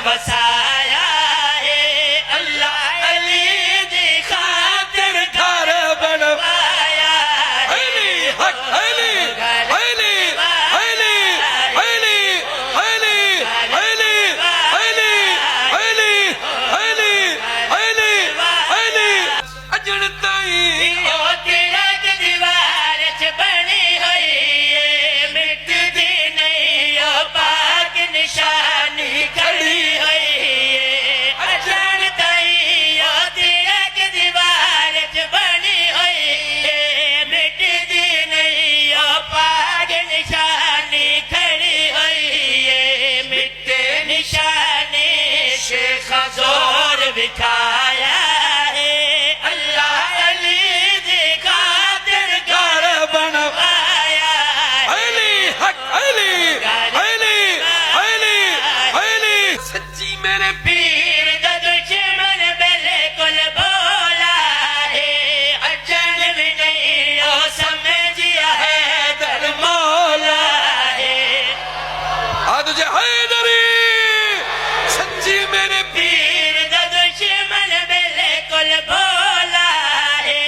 وسایا ہے اللہ علی دی خاطر گھر بنوایا ہے علی حق علی علی علی علی علی علی علی علی علی علی علی اجڑ تائی او تیرک دیوار چ بنی ہوئی ہے مٹ دی نہیں او پاک نشانی کھڑی ہوئی ہے اجڑ تائی او تیرک دیوار چ بنی ہوئی ہے مٹ دی نہیں او پاک نشانی کھڑی ہوئی ہے مٹ نشانی شیخ زور بکھایا ہے اللہ علی دی خاطر گھر بنوایا ہے علی حق علی علی علی علی سچی میرے پیر دا دشمن بالکل بولا ہے اجل بھی نہیں او سمجھیا ہے در مولا ہے آج جے حیدری سچی میرے پیر دا دشمن بالکل بولا ہے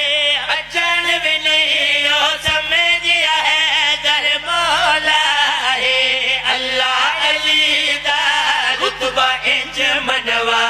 اجل بھی نہیں او سمجھیا ہے در مولا ہے اللہ علی دا رتبہ انج منوا